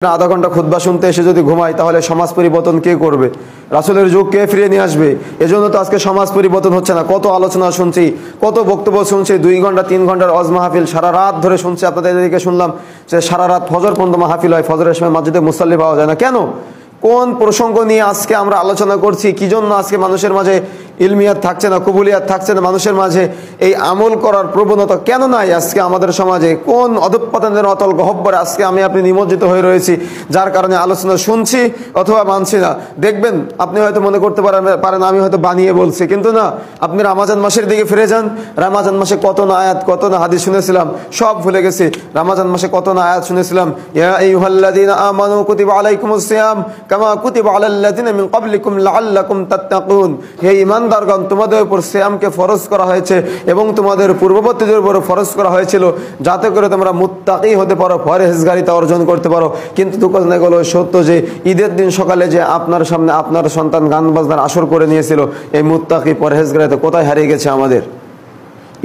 আধা ঘন্টা খুতবা শুনতে এসে যদি ঘুমাই তাহলে সমাজ পরিবর্তন কে করবে? রাসূলের যুগ কে ফিরিয়ে নিয়ে আসবে? এজন্য তো আজকে সমাজ পরিবর্তন হচ্ছে না। কত আলোচনা শুনছি, কত বক্তব্য শুনছি, 2 ঘন্টা 3 ঘন্টার ওয়াজ মাহফিল সারা রাত ধরে শুনছি। আপনাদের এদিকে শুনলাম যে সারা রাত ফজর পর্যন্ত মাহফিল হয়, ফজরের সময় মসজিদে মুসাল্লি পাওয়া যায় না। কেন? কোন প্রসঙ্গ নিয়ে আজকে আমরা আলোচনা করছি? কি জন্য আজকে মানুষের মাঝে ইলমিয়াত থাকছে না, কবুলিয়াত থাকছে না, মানুষের মাঝে এই আমল করার প্রবণতা কেন নাই আজকে আমাদের সমাজে? কোন অধঃপতনের অতল গহ্বরে আজকে আমি আপনি নিমজ্জিত হয়ে রয়েছি, যার কারণে আলোচনা শুনছি অথবা মানছি না? দেখবেন, আপনি হয়তো মনে করতে পারেন আমি হয়তো বানিয়ে বলছি, কিন্তু না। আপনি রমাজান মাসের দিকে ফিরে যান। রমাজান মাসে কত না আয়াত, কত না হাদিস শুনেছিলাম, সব ভুলে গেছি। রমাজান মাসে কত না আয়াত শুনেছিলাম, ইয়া আইয়ুহাল্লাযীনা আমানু কুতিবা আলাইকুমুস সিয়াম কামা কুতিবা আলাল্লাযীনা মিন ক্বাবলিকুম লাআল্লাকুম তাত্তাকুন। হে ঈমানদারগণ, তোমাদের উপর সিয়ামকে ফরজ করা হয়েছে এবং তোমাদের পূর্ববর্তীদের উপর ফরজ করা হয়েছিল যাতে করে তোমরা মুত্তাকি হতে পারো, পরহেজগারিতা অর্জন করতে পারো। কিন্তু দুঃখজনক হলো সত্য যে ঈদের দিন সকালে যে আপনার সামনে আপনার সন্তান গান বাজনার আসর করে নিয়েছিল, এই মুত্তাকি পরহেজগারিতা কোথায় হারিয়ে গেছে আমাদের?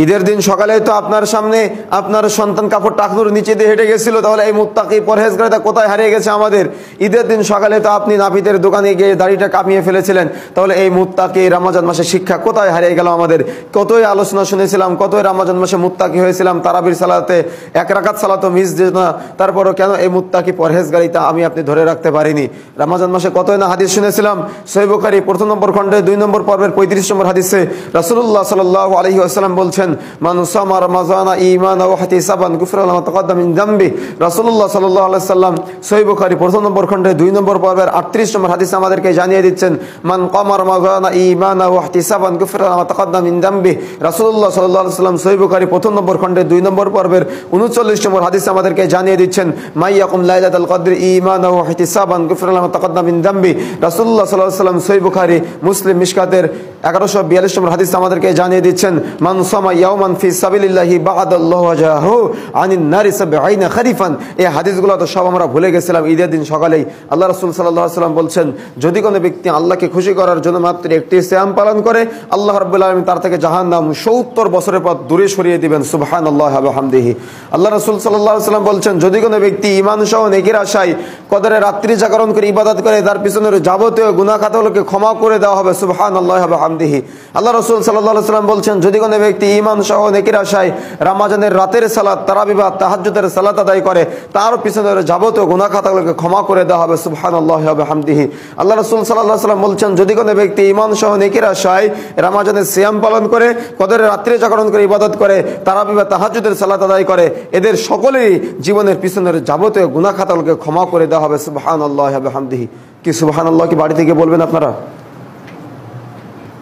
ঈদের দিন সকালে তো আপনার সামনে আপনার সন্তান কাপড় টাকনুর নিচে দিয়ে হেঁটে গেছিল, তাহলে এই মুত্তাকি পরহেজগারিতা কোথায় হারিয়ে গেছে আমাদের? ঈদের দিন সকালে তো আপনি নাপিতের দোকানে গিয়ে দাড়িটা কামিয়ে ফেলেছিলেন, তাহলে এই মুত্তাকি রমজান মাসে শিক্ষা কোথায় হারিয়ে গেল আমাদের? কতই আলোচনা শুনেছিলাম, কতই রমজান মাসে মুত্তাকি হয়েছিলাম, তারাবির সালাতে 1 রাকাত সালাতও মিস যেত না। তারপরও কেন এই মুত্তাকি পরহেজগারিতা আমি আপনি ধরে রাখতে পারিনি? রমজান মাসে কতই না হাদিস শুনেছিলাম। সহিহ বুখারী 1 নম্বর খণ্ডে 2 নম্বর পর্বের 35 নম্বর হাদিসে রাসূলুল্লাহ সাল্লাল্লাহু আলাইহি ওয়াসাল্লাম বলছেন, মান সামা রমাযানা ঈমানান ওয়া ইহতিসাবান গুফিরা লাহু মা তাকাদ্দামা মিন যামবি। রাসূলুল্লাহ সাল্লাল্লাহু আলাইহি ওয়াসাল্লাম সহিহ বুখারী 1 নম্বর খণ্ডে 2 নম্বর পর্বের 38 নম্বর হাদিসে আমাদেরকে জানিয়ে দিচ্ছেন, মান কামা রমাযানা ঈমানান ওয়া ইহতিসাবান গুফিরা লাহু মা তাকাদ্দামা মিন যামবি। রাসূলুল্লাহ সাল্লাল্লাহু আলাইহি ওয়াসাল্লাম সহিহ বুখারী 1 নম্বর খণ্ডে 2 নম্বর পর্বের 39 নম্বর হাদিসে আমাদেরকে জানিয়ে দিচ্ছেন, মাইয়াকুম লাইলাতুল কদরি ঈমানান ওয়া ইহতিসাবান গুফিরা লাহু মা তাকাদ্দামা মিন যামবি। রাসূলুল্লাহ সাল্লাল্লাহু আলাইহি ওয়াসাল্লাম সহিহ বুখারী মুসলিম মিশকাতের 1142 নম্বর হাদিসে আমাদেরকে জানিয়ে দিচ্ছেন, মান সামা ইয়াওমান ফি সাবিলিল্লাহি বা'দাল্লাহু ওয়াজহাহু আনিন নারি 70 খরিফান। এই হাদিসগুলো তো সব আমরা ভুলে গেছিলাম ঈদের দিন সকালেই। আল্লাহ রাসূল সাল্লাল্লাহু আলাইহি ওয়াসাল্লাম বলছেন, যদি কোনো ব্যক্তি আল্লাহকে খুশি করার জন্য মাত্র একটি সিয়াম পালন করে, আল্লাহ রাব্বুল আলামিন তার থেকে জাহান্নাম 70 বছরের পর দূরে সরিয়ে দিবেন। সুবহানাল্লাহি ওয়া বিহামদিহি। আল্লাহ রাসূল সাল্লাল্লাহু আলাইহি ওয়াসাল্লাম বলছেন, যদি কোনো ব্যক্তি ঈমান সহ নেকির আশায় কদরে রাত্রি জাগরণ করে ইবাদত করে, তার পিছনের যাবতীয় গুনাহ খাতাগুলোকে ক্ষমা করে দেওয়া হবে। সুবহানাল্লাহি ওয়া বিহামদিহি। আল্লাহ রাসূল সাল্লাল্লাহু আলাইহি ওয়াসাল্লাম বলছেন, যদি কোনো ব্যক্তি ঈমান সহ নেকির আশায় রমজানের রাতের সালাত, তারাবি বা তাহাজ্জুদের সালাত আদায় করে, তার পিছনের যাবতীয় গুনাহ খাতাগুলোকে ক্ষমা করে দেওয়া হবে। সুবহানাল্লাহি ওয়া বিহামদিহি। আল্লাহ রাসূল সাল্লাল্লাহু আলাইহি ওয়াসাল্লাম বলছেন, যদি কোনো ব্যক্তি ঈমান সহ নেকির আশায় রমজানের সিয়াম পালন করে, কদরের রাত্রি জাগরণ করে ইবাদত করে, তারাবি বা তাহাজ্জুদের সালাত আদায় করে, এদের সকলেরই জীবনের পিছনের যাবতীয় গুনাহ খাতাগুলোকে ক্ষমা করে দেওয়া হবে। সুবহানাল্লাহি ওয়া বিহামদিহি। কি সুবহানাল্লাহ কি বাড়ি থেকে বলবেন আপনারা?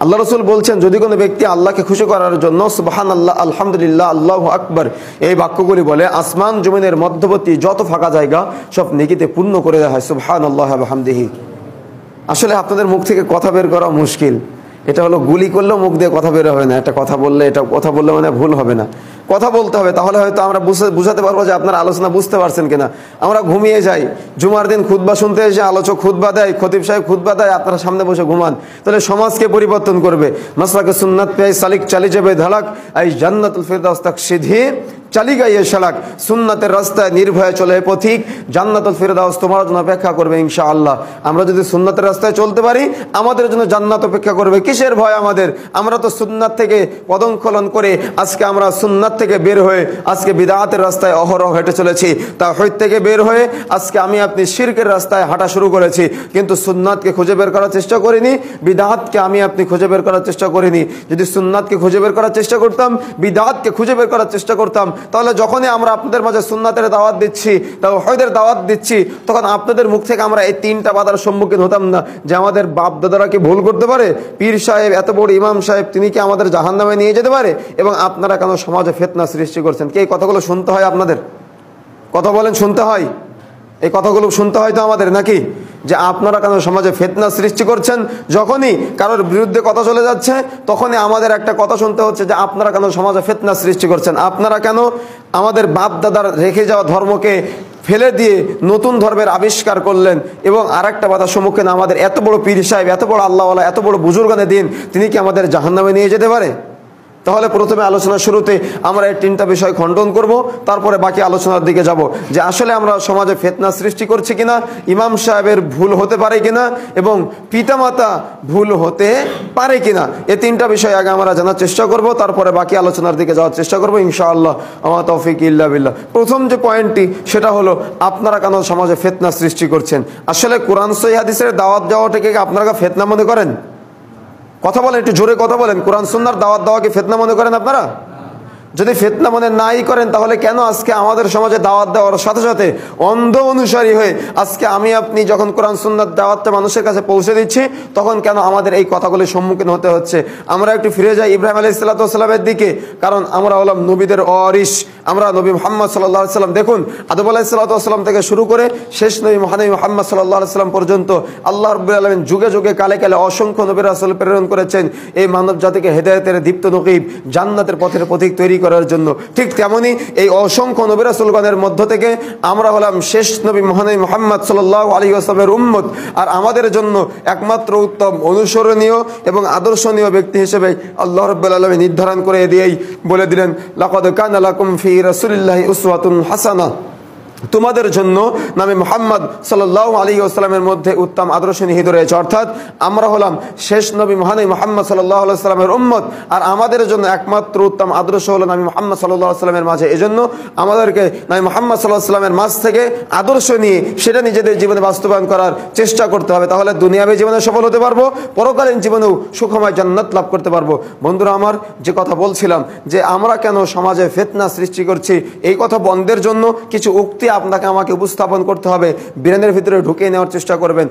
আল্লাহ রাসূল বলছেন, যদি কোনো ব্যক্তি আল্লাহকে খুশি করার জন্য সুবহানাল্লাহ, আলহামদুলিল্লাহ, আল্লাহু আকবার এই বাক্যগুলি বলে, আসমান জমিনের মধ্যবর্তী যত ফাঁকা জায়গা সব নেকিতে পূর্ণ করে দেওয়া হয়। সুবহানাল্লাহি ওয়া বিহামদিহি। আসলে আপনাদের মুখ থেকে কথা বের করা মুশকিল। এটা হলো গুলি করলেও মুখ দিয়ে কথা বের হবে না। এটা কথা বললে মানে ভুল হবে না, কথা বলতে হবে। তাহলে হয়তো আমরা বুঝাতে পারবো যে আপনারা আলোচনা বুঝতে পারছেন কিনা। আমরা ঘুমিয়ে যাই, জুমার দিন খুতবা শুনতে এসে আলোচক খুতবা দেয়, খতিব সাহেব খুতবা দেয়, আপনারা সামনে বসে ঘুমান। তাহলে সমাজকে পরিবর্তন করবে। মাসলাকে সুন্নাত পে সালিক চালি যাবে ধালাক, আই জান্নাতুল ফিরদাউস তক সিধি চালি গাইয়ে শালাক। সুন্নাতের রাস্তায় নির্ভয়ে চলে পথিক, জান্নাতুল ফিরদাউস তোমার জন্য অপেক্ষা করবে ইনশাআল্লাহ। আমরা যদি সুন্নাতের রাস্তায় চলতে পারি, আমাদের জন্য জান্নাত অপেক্ষা করবে। কিসের ভয় আমাদের? আমরা তো সুন্নাত থেকে পদস্খলন করে আজকে আমরা সুন্নাত থেকে বের হয়ে আজকে বিদআতের রাস্তায় অহরহ হেঁটে চলেছি। তাওহীদ থেকে বের হয়ে আজকে আমি আপনি শিরকের রাস্তায় হাঁটা শুরু করেছি, কিন্তু সুন্নাতকে খুঁজে বের করার চেষ্টা করিনি, বিদআতকে আমি আপনি খুঁজে বের করার চেষ্টা করিনি। যদি সুন্নাতকে খুঁজে বের করার চেষ্টা করতাম, বিদআতকে খুঁজে বের করার চেষ্টা করতাম, তাহলে যখনই আমরা আপনাদের মাঝে সুন্নাতের দাওয়াত দিচ্ছি, তাওহীদের দাওয়াত দিচ্ছি, তখন আপনাদের মুখ থেকে আমরা এই 3টা বাধার সম্মুখীন হতাম না যে আমাদের বাপ দাদারা কি ভুল করতে পারে, পীর সাহেব এত বড় ইমাম সাহেব তিনি কি আমাদের জাহান্নামে নিয়ে যেতে পারে, এবং আপনারা কেন সমাজে ফিতনা সৃষ্টি করছেন। কি এই কথাগুলো শুনতে হয় আপনাদের? কথা বলেন, শুনতে হয়? এই কথাগুলো শুনতে হয় তো আমাদের, নাকি? যে আপনারা কেন সমাজে ফিতনা সৃষ্টি করছেন। যখনই কারোর বিরুদ্ধে কথা চলে যাচ্ছে, তখনই আমাদের একটা কথা শুনতে হচ্ছে যে আপনারা কেন সমাজে ফিতনা সৃষ্টি করছেন, আপনারা কেন আমাদের বাপ দাদার রেখে যাওয়া ধর্মকে ফেলে দিয়ে নতুন ধর্মের আবিষ্কার করলেন। এবং আরেকটা বাধার সম্মুখীন আমাদের এত বড় পীর সাহেব, এত বড় আল্লাহওয়ালা, এত বড় বুজুর্গানে দিন, তিনি কি আমাদের জাহান্নামে নিয়ে যেতে পারে? তাহলে প্রথমে আলোচনার শুরুতে আমরা এই তিনটা বিষয় খণ্ডন করব, তারপরে বাকি আলোচনার দিকে যাব যে আসলে আমরা সমাজে ফিতনা সৃষ্টি করছি কিনা, ইমাম সাহেবের ভুল হতে পারে কিনা এবং পিতামাতা ভুল হতে পারে কিনা, এই তিনটা বিষয় আগে আমরা জানার চেষ্টা করব, তারপরে বাকি আলোচনার দিকে যাওয়ার চেষ্টা করব ইনশাআল্লাহ। আমার তৌফিক ইল্লা বিল্লাহ। প্রথম যে পয়েন্টটি সেটা হলো আপনারা কেন সমাজে ফিতনা সৃষ্টি করছেন। আসলে কোরআন সহিহ হাদিসের দাওয়াত দেওয়াটাকে আপনারা ফিতনা মনে করেন? কথা বলেন, একটু জোরে কথা বলেন। কোরআন সুন্নাহর দাওয়াত দেওয়াকে ফিতনা মনে করেন আপনারা? যদি ফিতনা মনে নাই করেন তাহলে কেন আজকে আমাদের সমাজে দাওয়াত দেওয়ার সাথে সাথে অন্ধ অনুসারী হয়ে আজকে আমি আপনি যখন কোরআন সুন্নাহর দাওয়াতটা মানুষের কাছে পৌঁছে দিচ্ছি তখন কেন আমাদের এই কথাগুলির সম্মুখীন হতে হচ্ছে? আমরা একটু ফিরে যাই ইব্রাহিম আলাইহিস সালামের দিকে, কারণ আমরা হলাম নবীদের ওয়ারিস, আমরা নবী মুহাম্মদ সাল্লাল্লাহু আলাইহি সাল্লাম। দেখুন আদম আলাইহিস সালাম থেকে শুরু করে শেষ নবী মহানবী মুহাম্মদ সাল্লাল্লাহু আলাইহি সাল্লাম পর্যন্ত আল্লাহ রাব্বুল আলামিন যুগে যুগে কালে কালে অসংখ্য নবী রাসূল প্রেরণ করেছেন এই মানব জাতিকে হেদায়েতের দীপ্ত নকিব, জান্নাতের পথের পথিক তৈরি করার জন্য। ঠিক তেমনি এই অসংখ্য নবী রাসূলগণের মধ্য থেকে আমরা হলাম শেষ নবী মহানবী মুহাম্মদ সাল্লাল্লাহু আলাইহি ওয়াসাল্লামের উম্মত। আর আমাদের জন্য একমাত্র উত্তম অনুসরণীয় এবং আদর্শনীয় ব্যক্তি হিসেবে আল্লাহ রাব্বুল আলামিন নির্ধারণ করে দিয়েই বলে দিলেন, লাকাদ কানা লাকুম ফি রাসূলিল্লাহি উসওয়াতুন হাসানাহ, তোমাদের জন্য নবী মুহাম্মদ সাল্লাল্লাহু আলাইহি ওয়াসাল্লামের মধ্যে উত্তম আদর্শ নিহিত রয়েছে। অর্থাৎ আমরা হলাম শেষ নবী মহানবী মুহাম্মদ সাল্লাল্লাহু আলাইহি ওয়াসাল্লামের উম্মত, আর আমাদের জন্য একমাত্র উত্তম আদর্শ হলো নবী মুহাম্মদ সাল্লাল্লাহু আলাইহি ওয়াসাল্লামের মাঝে। এজন্য আমাদেরকে নবী মুহাম্মদ সাল্লাল্লাহু আলাইহি ওয়াসাল্লামের মাঝ থেকে আদর্শ নিয়ে সেটা নিজেদের জীবনে বাস্তবায়ন করার চেষ্টা করতে হবে। তাহলে দুনিয়াবী জীবনে সফল হতে পারবো, পরকালীন জীবনেও সুখময় জান্নাত লাভ করতে পারবো। বন্ধুরা আমার, যে কথা বলছিলাম যে আমরা কেন সমাজে ফিতনা সৃষ্টি করছি, এই কথা বন্ধের জন্য কিছু উক্তি আপনাকে আমাকে উপস্থাপন করতে হবে, ব্রেনের ভিতরে ঢুকিয়ে নেওয়ার চেষ্টা করবেন।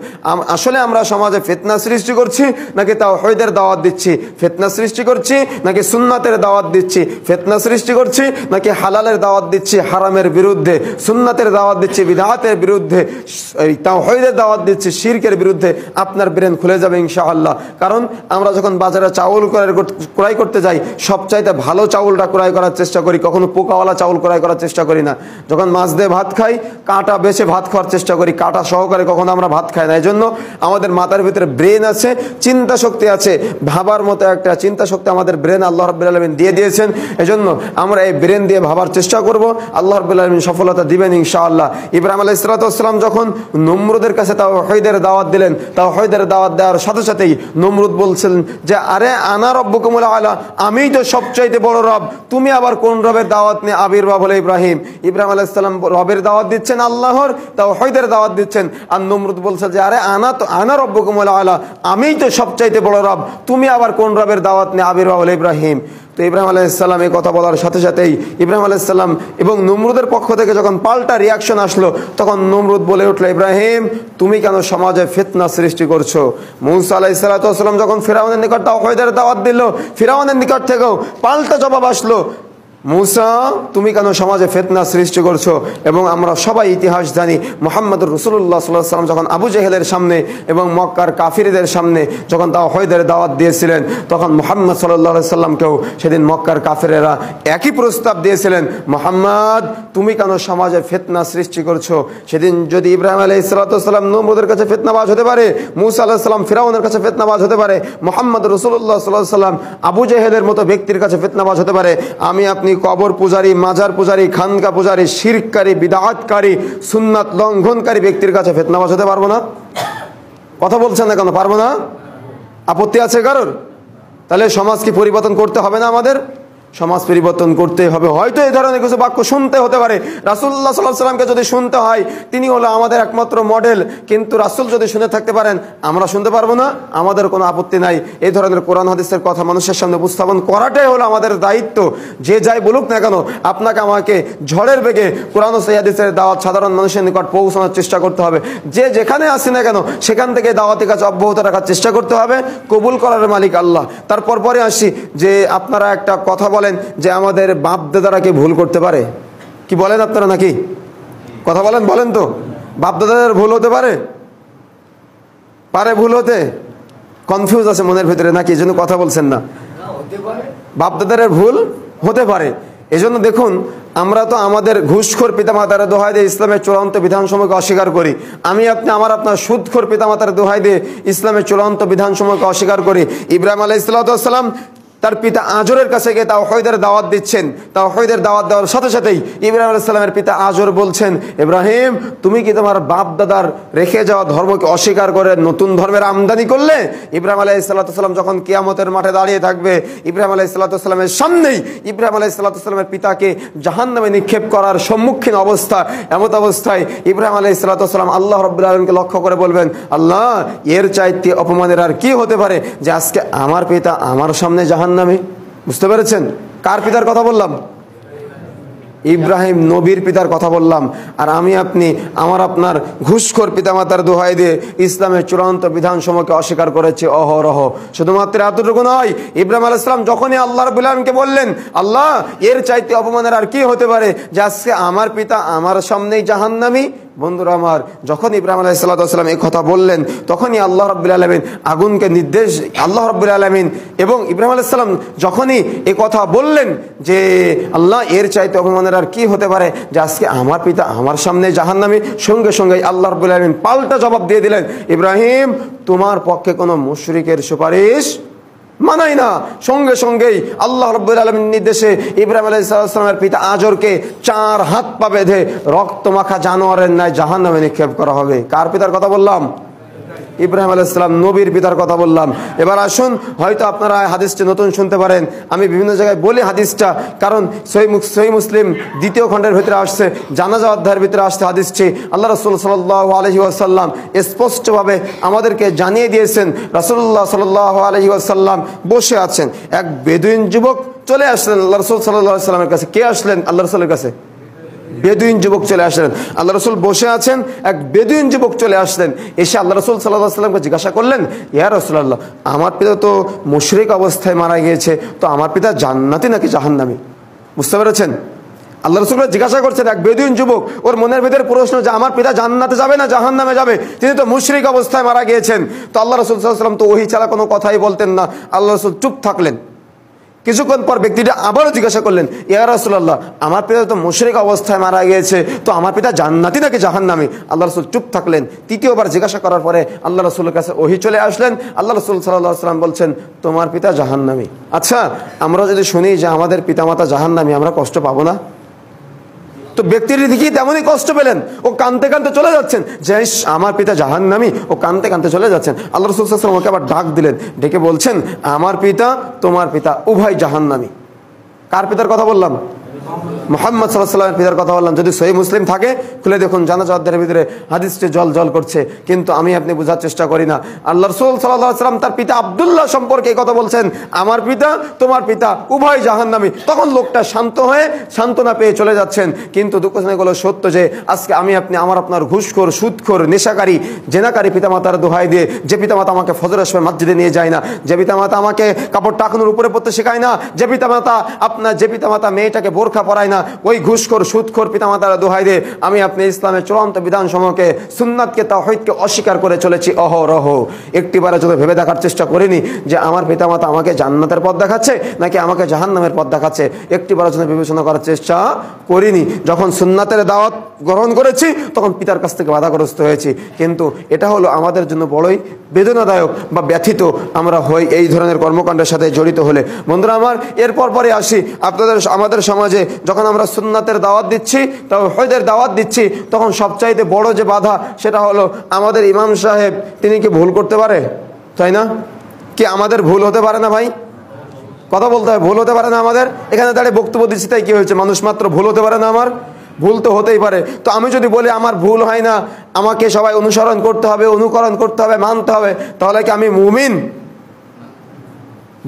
আসলে আমরা সমাজে ফিতনা সৃষ্টি করছি নাকি তাওহীদের দাওয়াত দিচ্ছি? ফিতনা সৃষ্টি করছি নাকি সুন্নাতের দাওয়াত দিচ্ছি? ফিতনা সৃষ্টি করছি নাকি হালালের দাওয়াত দিচ্ছি হারামের বিরুদ্ধে, সুন্নাতের দাওয়াত দিচ্ছি বিদআতের বিরুদ্ধে, তাওহীদের দাওয়াত দিচ্ছি শিরকের বিরুদ্ধে? আপনার ব্রেন খুলে যাবে ইনশাআল্লাহ। কারণ আমরা যখন বাজারে চাউল ক্রয় করতে যাই সবচাইতে ভালো চাউলটা ক্রয় করার চেষ্টা করি, কখনো পোকাওয়ালা চাউল ক্রয় করার চেষ্টা করি না। যখন মাছ দিয়ে ভাত খাই কাঁটা বেছে ভাত খাওয়ার চেষ্টা করি, কাঁটা সহকারে কখনো আমরা ভাত খাই না। এই জন্য আমাদের মাথার ভিতরে ব্রেন আছে, চিন্তা শক্তি আছে, ভাবার মতো একটা চিন্তা শক্তি আমাদের ব্রেন আল্লাহ রাব্বুল আলামিন দিয়ে দিয়েছেন। এজন্য আমরা এই ব্রেন দিয়ে ভাবার চেষ্টা করব, আল্লাহ রাব্বুল আলামিন সফলতা দিবেন ইনশাআল্লাহ। ইব্রাহিম আলাইহিস সালাম যখন নমরুদের কাছে তাওহীদের দাওয়াত দিলেন, তাওহীদের দাওয়াত দেওয়ার সাথে সাথেই নমরুদ বলছিলেন যে আরে আনা রব্বুকুমুল আলা, আমিই তো সবচাইতে বড় রব, তুমি আবার কোন রবের দাওয়াত নিয়ে আবির্ভাব হলো? ইব্রাহিম আলাইহিস সালাম রবের দাওয়াত দিচ্ছেন, আল্লাহর তাওহীদের দাওয়াত দিচ্ছেন, আর নমরুদ বলছে যে আরে আনা রব্বুকুমুল আলা, আমিই তো সবচাইতে বড় রব, তুমি আবার কোন রবের দাওয়াত নিয়ে আবির্ভাব হলো ইব্রাহিম? তো ইব্রাহিম আলাইহিস সালাম এই কথা বলার সাথে সাথেই ইব্রাহিম আলাইহিস সালাম এবং নমরুদের পক্ষ থেকে যখন পাল্টা রিয়াকশন আসলো তখন নমরুদ বলে উঠলো, ইব্রাহিম তুমি কেন সমাজে ফিতনা সৃষ্টি করছো? মূসা আলাইহিস সালাম যখন ফিরআউনের নিকট তাওহীদের দাওয়াত দিল, ফিরআউনের নিকট থেকেও পাল্টা জবাব আসলো, মূসা তুমি কেন সমাজে ফিতনা সৃষ্টি করছো? এবং আমরা সবাই ইতিহাস জানি মুহাম্মদুর রাসূলুল্লাহ সাল্লাল্লাহু আলাইহি ওয়াসাল্লাম যখন আবু জেহেলের সামনে এবং মক্কার কাফিরদের সামনে যখন তাওহীদের দাওয়াত দিয়েছিলেন তখন মুহাম্মদ সাল্লাল্লাহু আলাইহি ওয়াসাল্লামকেও সেদিন মক্কার কাফিরেরা একই প্রস্তাব দিয়েছিলেন, মুহাম্মদ তুমি কেন সমাজে ফিতনা সৃষ্টি করছো? সেদিন যদি ইব্রাহিম আলাইহিস সালাম নমরুদের কাছে ফিতনাবাজ হতে পারে, মূসা আলাইহিস সালাম ফিরআউনের কাছে ফিতনাবাজ হতে পারে, মুহাম্মদ রাসূলুল্লাহ সাল্লাল্লাহু আলাইহি ওয়াসাল্লাম আবু জেহেলের মতো ব্যক্তির কাছে ফিতনাবাজ হতে পারে, আমি আপনি কবর পূজারী, মাজার পূজারী, খানকা পূজারী, শিরককারী, বিদআতকারী, সুন্নাত লঙ্ঘনকারী ব্যক্তির কাছে ফিতনাবাজ হতে পারবো না? কথা বলছেন না কেন? পারবো না? আপত্তি আছে কারোর? তাহলে সমাজ কি পরিবর্তন করতে হবে না? আমাদের সমাজ পরিবর্তন করতে হবে। হয়তো এই ধরনের কিছু বাক্য শুনতে হতে পারে, রাসূলুল্লাহ সাল্লাল্লাহু আলাইহি ওয়াসাল্লামকে যদি শুনতে হয় তিনি হলো আমাদের একমাত্র মডেল, কিন্তু রাসূল যদি শুনে থাকতে পারেন আমরা শুনতে পারবো না? আমাদের কোনো আপত্তি নাই। এই ধরনের কোরআন হাদিসের কথা মানুষের সামনে উপস্থাপন করাটাই হলো আমাদের দায়িত্ব। যে যাই বলুক না কেন আপনাকে আমাকে ঝড়ের বেগে কোরআন ও হাদিসের দাওয়াত সাধারণ মানুষের নিকট পৌঁছানোর চেষ্টা করতে হবে। যে যেখানে আসি না কেন সেখান থেকে দাওয়াতি কাজ অব্যাহত রাখার চেষ্টা করতে হবে। কবুল করার মালিক আল্লাহ। তারপর পরে আসি যে আপনারা একটা কথা বলেন যে আমাদের বাপ দাদারা কি ভুল করতে পারে? কি বলেন আপনারা? নাকি কথা বলেন? বলেন তো, বাপ দাদাদের ভুল হতে পারে? পারে ভুল হতে? কনফিউজ আছে মনের ভিতরে নাকি? এই জন্য কথা বলছেন না। বাপ দাদাদের ভুল হতে পারে। এজন্য দেখুন আমরা তো আমাদের ঘুষখোর পিতামাতার দোহাই দিয়ে ইসলামের চূড়ান্ত বিধানসমূহকে অস্বীকার করি। আমি আপনি আপনার সুদখোর পিতামাতার দোহাই দিয়ে ইসলামের চূড়ান্ত বিধানসমূহকে অস্বীকার করি। ইব্রাহিম আলাইহিস সালাম তার পিতা আজরের কাছে গিয়ে তাওহীদের দাওয়াত দিচ্ছেন। তাওহীদের দাওয়াত দেওয়ার সাথে সাথেই ইব্রাহিম আলাইহিস সালামের পিতা আজর বলছেন, ইব্রাহিম তুমি কি তোমার বাপ দাদার রেখে যাওয়া ধর্মকে অস্বীকার করে নতুন ধর্মের আমদানি করলে? ইব্রাহিম আলাইহিস সালাম যখন কিয়ামতের মাঠে দাঁড়িয়ে থাকবে, ইব্রাহিম আলাইহিস সালামের সামনেই ইব্রাহিম আলাইহিস সালামের পিতাকে জাহান্নামে নিক্ষেপ করার সম্মুখীন অবস্থা। এমত অবস্থায় ইব্রাহিম আলাইহিস সালাম আল্লাহ রাব্বুল আলামিনকে লক্ষ্য করে বলবেন, আল্লাহ এর চাইতে অপমানের আর কি হতে পারে যে আজকে আমার পিতা আমার সামনে জাহান্নামে। বুঝতে পেরেছেন কার পিতার কথা বললাম? ইব্রাহিম নবীর পিতার কথা বললাম। আর আমি আপনি আমার আপনার ঘুষখোর পিতামাতার দোহাই দিয়ে ইসলামের চূড়ান্ত বিধানসমূহকে অস্বীকার করেছে অহরহ। শুধুমাত্র এতটুকু নয়, ইব্রাহিম আলাইহিস সালাম যখনই আল্লাহ রাব্বুল আলামিনকে বললেন, আল্লাহ এর চাইতে অপমানের আর কি হতে পারে যে আজকে আমার পিতা আমার সামনেই জাহান্নামী। বন্ধুরা আমার, যখন ইব্রাহিম আলাইহিস সালাম এই কথা বললেন, তখনই আল্লাহ রাব্বুল আলামিন আগুনকে নির্দেশ, আল্লাহ রাব্বুল আলামিন এবং ইব্রাহিম আলাইহিস সালাম যখনই এই কথা বললেন যে আল্লাহ এর চাইতে অপমানের আর কি হতে পারে যে আজকে আমার পিতা আমার সামনে জাহান্নামী, সঙ্গে সঙ্গে আল্লাহ রাব্বুল আলামিন পাল্টা জবাব দিয়ে দিলেন, ইব্রাহিম তোমার পক্ষে কোনো মুশরিকের সুপারিশ মানাই না। সঙ্গে সঙ্গেই আল্লাহ রাব্বুল আলামিনের নির্দেশে ইব্রাহিম আলাইহিস সালামের পিতা আজরকে 4 হাত পা বেঁধে রক্তমাখা জানোয়ারের ন্যায় জাহান্নামে নিক্ষেপ করা হবে। কার পিতার কথা বললাম? ইব্রাহিম আলাইহিস সালাম নবীর পিতার কথা বললাম। এবার আসুন, হয়তো আপনারা হাদিসটি নতুন শুনতে পারেন, আমি বিভিন্ন জায়গায় বলি হাদিসটা, কারণ সহিহ মুসলিম 2য় খণ্ডের ভিতরে আসছে, জানাজা অধ্যায়ের ভিতরে আসছে হাদিসটি। আল্লাহ রাসূল সাল্লাল্লাহু আলাইহি ওয়াসাল্লাম স্পষ্টভাবে আমাদেরকে জানিয়ে দিয়েছেন, রাসূলুল্লাহ সাল্লাল্লাহু আলাইহি ওয়াসাল্লাম বসে আছেন, এক বেদুইন যুবক চলে আসলেন আল্লাহ রাসূল সাল্লাল্লাহু আলাইহি ওয়াসাল্লামের কাছে। কে আসলেন আল্লাহ রাসূলের কাছে? বেদুইন যুবক চলে আসলেন। আল্লাহ রাসূল বসে আছেন, এক বেদুইন যুবক চলে আসলেন। এসে আল্লাহ রাসূল সাল্লাল্লাহু আলাইহি ওয়াসাল্লামকে জিজ্ঞাসা করলেন, ইয়া রাসূলুল্লাহ আমার পিতা তো মুশরিক অবস্থায় মারা গিয়েছে, তো আমার পিতা জান্নাতি নাকি জাহান্নামী? বুঝতে পেরেছেন? আল্লাহ রাসূলকে জিজ্ঞাসা করছেন এক বেদুইন যুবক, ওর মনের ভিতরে প্রশ্ন যে আমার পিতা জান্নাতে যাবে না জাহান্নামে যাবে, তিনি তো মুশরিক অবস্থায় মারা গিয়েছেন। তো আল্লাহ রাসূল সাল্লাল্লাহু আলাইহি ওয়াসাল্লাম তো ওহী ছাড়া কোনো কথাই বলতেন না। আল্লাহ রাসূল চুপ থাকলেন। কিছুক্ষণ পর ব্যক্তিটা আবারও জিজ্ঞাসা করলেন, ইয়া রাসূলুল্লাহ আমার পিতা তো মুশরিক অবস্থায় মারা গিয়েছে, তো আমার পিতা জান্নাতি নাকি জাহান্নামী? আল্লাহ রাসূল চুপ থাকলেন। তৃতীয়বার জিজ্ঞাসা করার পরে আল্লাহ রাসূলের কাছে ওহী চলে আসলেন। আল্লাহ রাসূল সাল্লাল্লাহু আলাইহি ওয়াসাল্লাম বলছেন, তোমার পিতা জাহান্নামী। আচ্ছা, আমরা যদি শুনি যে আমাদের পিতামাতা জাহান্নামী, আমরা কষ্ট পাবো না? তো ব্যক্তিটি দেখি তেমনই কষ্ট পেলেন, ও কাঁদতে কাঁদতে চলে যাচ্ছেন যে আমার পিতা জাহান্নামী, ও কাঁদতে কাঁদতে চলে যাচ্ছেন। আল্লাহ রাসূল সাল্লাল্লাহু আলাইহি ওয়াসাল্লাম ওকে আবার ডাক দিলেন, ডেকে বলছেন, আমার পিতা তোমার পিতা উভয় জাহান্নামী। কার পিতার কথা বললাম? মুহাম্মদ সাল্লাল্লাহু আলাইহি ওয়াসাল্লামের পিতার কথা বললাম। যদি সহিহ মুসলিম থাকে খুলে দেখুন, জানাজা অধ্যায়ের ভিতরে হাদিসটি জল জল করছে, কিন্তু আমি আপনি বোঝার চেষ্টা করি না। আল্লাহ রাসূল সাল্লাল্লাহু আলাইহি ওয়াসাল্লাম তার পিতা আব্দুল্লাহ সম্পর্কে এই কথা বলছেন, আমার পিতা তোমার পিতা উভয় জাহান্নামী। তখন লোকটা শান্ত হয়ে সান্ত্বনা পেয়ে চলে যাচ্ছেন। কিন্তু দুঃখজনক হলো সত্য যে আজকে আমি আপনি আমার আপনার ঘুষখোর, সুদখোর, নেশাকারী, জেনাকারী পিতামাতার দোহাই দিয়ে, যে পিতামাতা আমাকে ফজরের সময় মসজিদে নিয়ে যায় না, যে পিতামাতা আমাকে কাপড় টাকনুর উপরে পড়তে শেখায় না, যে পিতামাতা মেয়েটাকে বোরখা পরায় না, ওই ঘুষখোর, সুদখোর পিতামাতার দোহাই দিয়ে আমি আপনি ইসলামের চূড়ান্ত বিধানসমূহকে, সুন্নাতকে, তাওহীদকে অস্বীকার করে চলেছি অহরহ। একটিবারে যদি ভেবে দেখার চেষ্টা করিনি যে আমার পিতামাতা আমাকে জান্নাতের পথ দেখাচ্ছে নাকি আমাকে জাহান্নামের পথ দেখাচ্ছে, একটিবারে যদি বিবেচনা করার চেষ্টা করিনি। যখন সুন্নাতের দাওয়াত গ্রহণ করেছি তখন পিতার কাছ থেকে বাধাগ্রস্ত হয়েছি, কিন্তু এটা হলো আমাদের জন্য বড়ই বেদনাদায়ক বা ব্যথিত আমরা হই এই ধরনের কর্মকাণ্ডের সাথে জড়িত হলে। বন্ধুরা আমার, এরপর পরে আসি আমাদের সমাজে যখন আমরা সুন্নাতের দাওয়াত দিচ্ছি, তাওহীদের দাওয়াত দিচ্ছি, তখন সবচাইতে বড় যে বাধা সেটা হলো আমাদের ইমাম সাহেব, তিনি কি ভুল করতে পারে? তাই না? কি আমাদের ভুল হতে পারে না ভাই? কথা বলতে হয়, ভুল হতে পারে না আমাদের? এখানে দাঁড়িয়ে বক্তব্য দিচ্ছি তাই কি হয়েছে? মানুষ মাত্র, ভুল হতে পারে না আমার? ভুল তো হতেই পারে। তো আমি যদি বলি আমার ভুল হয় না, আমাকে সবাই অনুসরণ করতে হবে, অনুকরণ করতে হবে, মানতে হবে, তাহলে কি আমি মুমিন?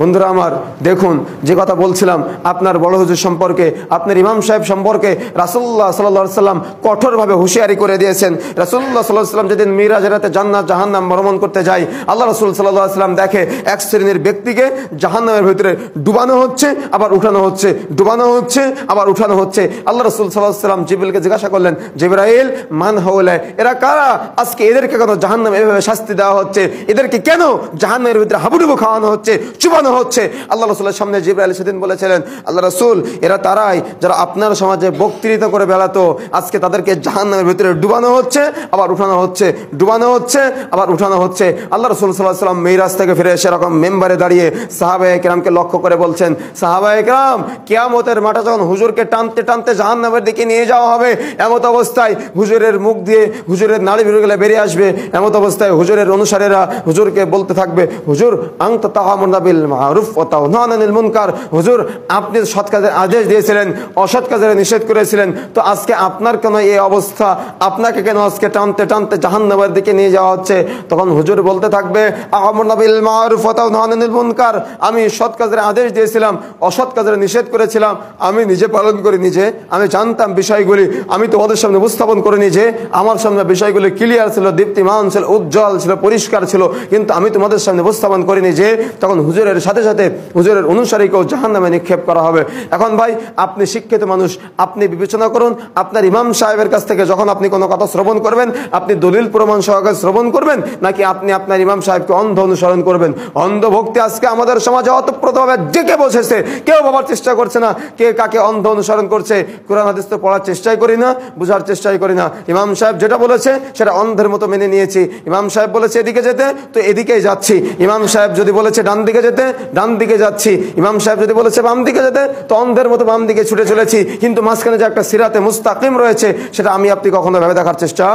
বন্ধুরা আমার, দেখুন যে কথা বলছিলাম আপনার বড় হুজুর সম্পর্কে, আপনার ইমাম সাহেব সম্পর্কে রাসূলুল্লাহ সাল্লাল্লাহু আলাইহি ওয়াসাল্লাম কঠোরভাবে হুঁশিয়ারি করে দিয়েছেন। রাসূলুল্লাহ সাল্লাল্লাহু আলাইহি ওয়াসাল্লাম যেদিন মিরাজ রাতে জান্নাত জাহান্নাম ভ্রমণ করতে যায়, আল্লাহ রাসূল সাল্লাল্লাহু আলাইহি ওয়াসাল্লাম দেখে এক শ্রেণীর ব্যক্তিকে জাহান্নামের ভিতরে ডুবানো হচ্ছে আবার উঠানো হচ্ছে, ডুবানো হচ্ছে আবার উঠানো হচ্ছে। আল্লাহ রাসূল সাল্লাল্লাহু আলাইহি ওয়াসাল্লাম জিবরিলকে জিজ্ঞাসা করলেন, জিবরাইল মান হাওলা, এরা কারা? আজকে এদেরকে কেন জাহান্নামে এভাবে শাস্তি দেওয়া হচ্ছে? এদেরকে কেন জাহান্নামের ভিতরে হাবুডুবু খাওয়ানো হচ্ছে, চুবানো ডুবানো হচ্ছে। আল্লাহ রাসূলের সামনে জিবরাইল সেদিন বলেছিলেন, আল্লাহ রাসূল, এরা তারাই যারা আপনার সমাজে বক্তৃতা করে বেড়াতো, আজকে তাদেরকে জাহান্নামের ভিতরে ডুবানো হচ্ছে, আবার উঠানো হচ্ছে, ডুবানো হচ্ছে, আবার উঠানো হচ্ছে। আল্লাহ রাসূল সাল্লাল্লাহু আলাইহি ওয়াসাল্লাম মিরাজ থেকে ফিরে এসে এরকম মেম্বারে দাঁড়িয়ে সাহাবায়ে কেরামকে লক্ষ্য করে বলছেন, সাহাবায়ে কেরাম, কিয়ামতের মাঠে যখন হুজুরকে টানতে টানতে জাহান্নামের দিকে নিয়ে যাওয়া হবে, এমত অবস্থায় হুজুরের মুখ দিয়ে হুজুরের নাড়ি ভিতরে বেরিয়ে আসবে, এমত অবস্থায় হুজুরের অনুসারীরা হুজুরকে বলতে থাকবে, হুজুর আনতা তা'মুরুনা বিল মা'রুফ ওয়া তানহাউনা আনিল মুনকার, হুজুর আপনি সৎ কাজের আদেশ দিয়েছিলেন, অসৎ কাজের নিষেধ করেছিলেন, তো আজকে আপনার কেন এই অবস্থা, আপনাকে কেন আজকে টানতে টানতে জাহান্নামের দিকে নিয়ে যাওয়া হচ্ছে? তখন হুজুর বলতে থাকবে, আমারনা বিল মা'রুফ ওয়া তানহাউনা আনিল মুনকার, আমি সৎ কাজের আদেশ দিয়েছিলাম, অসৎ কাজের নিষেধ করেছিলাম, আমি নিজে পালন করি, নিজে আমি জানতাম বিষয়গুলি, আমি তোমাদের সামনে উপস্থাপন করে নিজে, আমার সামনে বিষয়গুলি ক্লিয়ার ছিল, দীপ্তিমান ছিল, উজ্জ্বল ছিল, পরিষ্কার ছিল, কিন্তু আমি তোমাদের সামনে উপস্থাপন করিনি যে তখন হুজুরের সাথে সাথে হুজুরের অনুসারীকেও জাহান্নামে নিক্ষেপ করা হবে। এখন ভাই, আপনি শিক্ষিত মানুষ, আপনি বিবেচনা করুন, আপনার ইমাম সাহেবের কাছ থেকে যখন আপনি কোনো কথা শ্রবণ করবেন, আপনি দলিল প্রমাণ সহকারে শ্রবণ করবেন, নাকি আপনি আপনার ইমাম সাহেবকে অন্ধ অনুসরণ করবেন? অন্ধভক্তি আজকে আমাদের সমাজে অতপ্রতভাবে ডেকে বসেছে, কেউ ভাবার চেষ্টা করছে না কে কাকে অন্ধ অনুসরণ করছে। কোরআন হাদিস তো পড়ার চেষ্টাই করি না, বোঝার চেষ্টাই করি না। ইমাম সাহেব যেটা বলেছে সেটা অন্ধের মতো মেনে নিয়েছি। ইমাম সাহেব বলেছে এদিকে যেতে, তো এদিকেই যাচ্ছি। ইমাম সাহেব যদি বলেছে ডান দিকে যেতে, ডান দিকে যাচ্ছি। ইমাম সাহেব যদি বলেছে বাম দিকে যেতে, তো অন্ধের মতো বাম দিকে ছুটে চলেছি। কিন্তু মাঝখানে যে একটা সিরাতে মুস্তাকিম রয়েছে, সেটা আমি আপনি কখনো ভেবে দেখার চেষ্টা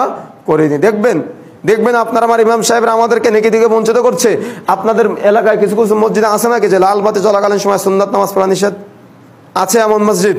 করিনি। দেখবেন আপনার আমার ইমাম সাহেবরা আমাদেরকে নেকি দিকে বঞ্চিত করছে। আপনাদের এলাকায় কিছু কিছু মসজিদে আছে নাকি যে লাল বাতি চলাকালীন সময় সুন্নাত নামাজ পড়া নিষেধ? আছে এমন মসজিদ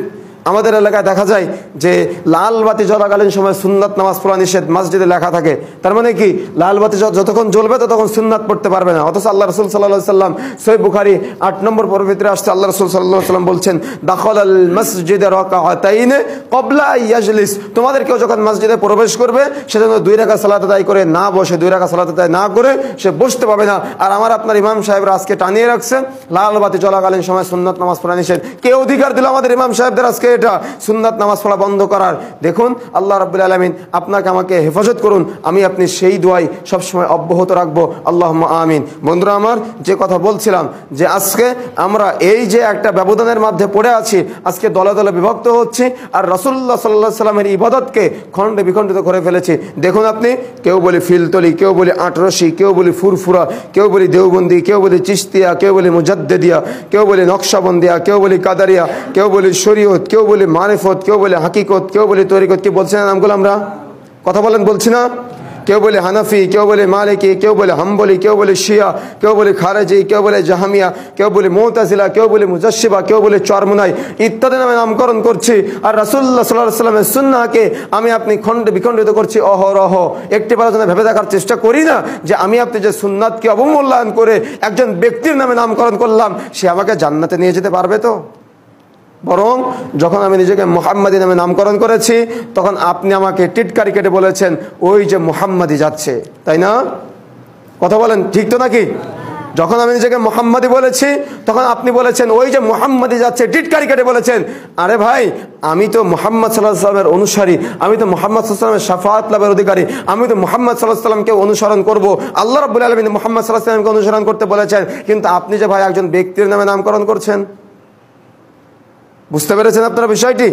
আমাদের এলাকায় দেখা যায় যে লাল বাতি জ্বলাকালীন সময় সুন্নাত নামাজ পড়া নিষেধ মসজিদে লেখা থাকে। তার মানে কি, লাল বাতি যতক্ষণ জ্বলবে ততক্ষণ সুন্নাত পড়তে পারবে না। অথচ আল্লাহ রাসূল সাল্লাল্লাহু আলাইহি সাল্লাম সহিহ বুখারী 8 নম্বর পর্বের ভিতরে আসছে, আল্লাহ রাসূল সাল্লাল্লাহু আলাইহি সাল্লাম বলছেন, দাখালাল মসজিদে রাকাআতাইন ক্বাবলা ইয়াজলিস, তোমাদের কেউ যখন মসজিদে প্রবেশ করবে সেজন্য 2 রাকাত সালাত আদায় করে না বসে, 2 রাকাত সালাত আদায় না করে সে বসতে পাবে না। আর আমার আপনার ইমাম সাহেবরা আজকে টানিয়ে রাখছে লাল বাতি জ্বলাকালীন সময় সুন্নাত নামাজ পড়া নিষেধ। কে অধিকার দিল আমাদের ইমাম সাহেবদের আজকে এটা সুন্নাত নামাজ পড়া বন্ধ করার? দেখুন, আল্লাহ রাব্বুল আলামিন আপনাকে আমাকে হেফাজত করুন, আমি আপনি সেই দোয়াই সবসময় অব্যাহত রাখবো, আল্লাহুম্মা আমিন। বন্ধুরা আমার, যে কথা বলছিলাম যে আজকে আমরা এই যে একটা ব্যবধানের মধ্যে পড়ে আছি, আজকে দলে দলে বিভক্ত হচ্ছি, আর রাসূলুল্লাহ সাল্লাল্লাহু আলাইহি সাল্লামের ইবাদতকে খণ্ডে বিখণ্ডিত করে ফেলেছি। দেখুন আপনি, কেউ বলে ফিলতলি, কেউ বলে আটরশি, কেউ বলে ফুরফুরা, কেউ বলে দেওবন্দি, কেউ বলে চিশতিয়া, কেউ বলে মুজাদ্দিদিয়া, কেউ বলে নকশবন্দিয়া, কেউ বলে কাদারিয়া, কেউ বলে শরীয়ত, কেউ বলে মারিফত, কেউ বলে হাকিকত, কেউ বলে তরিকত। কি বলছি না নামগুলো? আমরা কথা বলেন, বলছি না? কেউ বলে হানাফি, কেউ বলে মালিকি, কেউ বলে হাম্বলি, কেউ বলে শিয়া, কেউ বলে খারেজি, কেউ বলে জাহামিয়া, কেউ বলে মুতাজিলা, কেউ বলে মুজাশশিবা, কেউ বলে চরমুনাই ইত্যাদি নামে নামকরণ করছি। আর রাসূলুল্লাহ সাল্লাল্লাহু আলাইহি সাল্লামের সুন্নাহকে আমি আপনি খণ্ডে বিখণ্ডিত করছি অহরহ। একটিবারের জন্য ভেবে দেখার চেষ্টা করি না যে আমি আপনি যে সুন্নাতকে অবমূল্যায়ন করে একজন ব্যক্তির নামে নামকরণ করলাম, সে আমাকে জান্নাতে নিয়ে যেতে পারবে? তো বরং যখন আমি নিজেকে মুহাম্মাদি নামে নামকরণ করেছি, তখন আপনি আমাকে টিটকারি কেটে বলেছেন ওই যে মুহাম্মাদি যাচ্ছে, তাই না? কথা বলেন, ঠিক তো নাকি? যখন আমি নিজেকে মুহাম্মাদি বলেছি, তখন আপনি বলেছেন ওই যে মুহাম্মাদি যাচ্ছে, টিটকারি কেটে বলেছেন। আরে ভাই, আমি তো মুহাম্মদ সাল্লাল্লাহু আলাইহি ওয়াসাল্লামের অনুসারী, আমি তো মুহাম্মদ সাল্লাল্লাহু আলাইহি ওয়াসাল্লামের শাফাআত লাভের অধিকারী, আমি তো মুহাম্মদ সাল্লাল্লাহু আলাইহি ওয়াসাল্লামকে অনুসরণ করব। আল্লাহ রাব্বুল আলামিন মুহাম্মদ সাল্লাল্লাহু আলাইহি ওয়াসাল্লামকে অনুসরণ করতে বলেছেন, কিন্তু আপনি যে ভাই একজন ব্যক্তির নামে নামকরণ করছেন। বুঝতে পেরেছেন আপনারা বিষয়টি?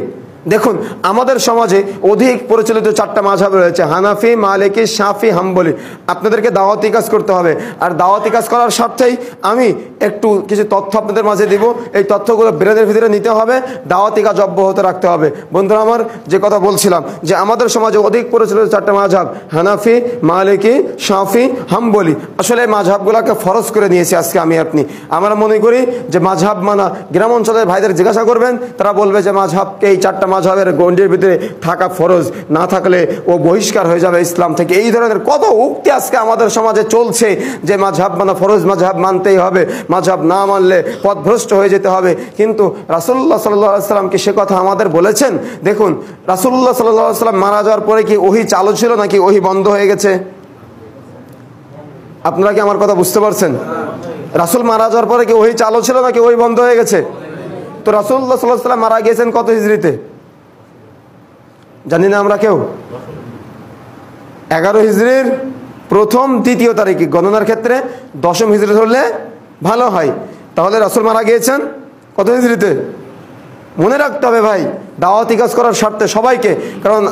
দেখুন, আমাদের সমাজে অধিক পরিচালিত 4টা মাযহাব রয়েছে, হানাফি, মালিকি, শাফি, হাম্বলি। আপনাদেরকে দাওয়াতি কাজ করতে হবে, আর দাওয়াতি কাজ করার স্বার্থেই আমি একটু কিছু তথ্য আপনাদের মাঝে দিব। এই তথ্যগুলো ব্রেনের ভিতরে নিতে হবে, দাওয়াতি কাজ অব্যাহত রাখতে হবে। বন্ধুরা আমার, যে কথা বলছিলাম যে আমাদের সমাজে অধিক পরিচালিত 4টা মাযহাব, হানাফি, মালিকি, শাফি, হাম্বলি। আসলে এই মাযহাবগুলোকে ফরজ করে নিয়েছি আজকে আমি আপনি। আমরা মনে করি যে মাযহাব মানা, গ্রাম অঞ্চলের ভাইদের জিজ্ঞাসা করবেন, তারা বলবে যে মাযহাবকে এই 4টা মাযহাবের গণ্ডির ভিতরে থাকা ফরজ, না থাকলে ও বহিষ্কার হয়ে যাবে ইসলাম থেকে। এই ধরনের কত উক্তি আজকে আমাদের সমাজে চলছে যে মাযহাব মানা ফরজ, মাযহাব মানতেই হবে, মাযহাব না মানলে পথভ্রষ্ট হয়ে যেতে হবে। কিন্তু রাসূলুল্লাহ সাল্লাল্লাহু আলাইহি ওয়াসাল্লাম কি সে কথা আমাদের বলেছেন? দেখুন, রাসূলুল্লাহ সাল্লাল্লাহু আলাইহি ওয়াসাল্লাম মারা যাওয়ার পরে কি ওহী চালু ছিল নাকি ওহী বন্ধ হয়ে গেছে? আপনারা কি আমার কথা বুঝতে পারছেন? রাসূল মারা যাওয়ার পরে কি ওহী চালু ছিল নাকি ওহী বন্ধ হয়ে গেছে? তো রাসূলুল্লাহ সাল্লাল্লাহু আলাইহি ওয়াসাল্লাম মারা গিয়েছেন কত হিজরিতে? জানি না আমরা কেউ। 11 হিজরির প্রথম দ্বিতীয় তারিখে, গণনার ক্ষেত্রে 10ম হিজরি ধরলে ভালো হয়। তাহলে রাসূল মারা গিয়েছেন কত হিজরিতে? মনে রাখতে হবে ভাই, দাওয়াতি কাজ করার স্বার্থে সবাইকে। কারণ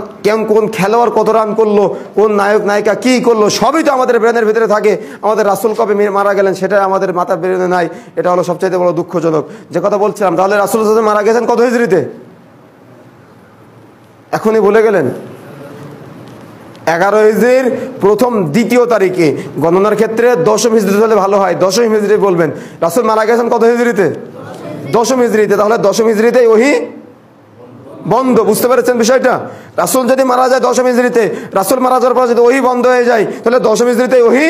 কোন খেলোয়াড় কত রান করলো, কোন নায়ক নায়িকা কী করলো, সবই তো আমাদের ব্রেনের ভিতরে থাকে। আমাদের রাসূল কবে মারা গেলেন সেটা আমাদের মাথার ব্রেনে নাই। এটা হলো সবচাইতে বড় দুঃখজনক যে কথা বলছিলাম। তাহলে রাসূল মারা গেছেন কত হিজরিতে? এখনই বলে গেলেন 11 হিজরির প্রথম দ্বিতীয় তারিখে। গণনার ক্ষেত্রে 10ম হিজরি হলে ভালো হয়, 10ম হিজরি বলবেন। রাসূল মারা গেছেন কত হিজরিতে? 10ম হিজরিতে। তাহলে 10ম হিজরিতে ওহী বন্ধ। বুঝতে পেরেছেন বিষয়টা? রাসূল যদি মারা যায় 10ম হিজরিতে, রাসূল মারা যাওয়ার পর যদি ওহী বন্ধ হয়ে যায় তাহলে 10ম হিজরিতে ওহী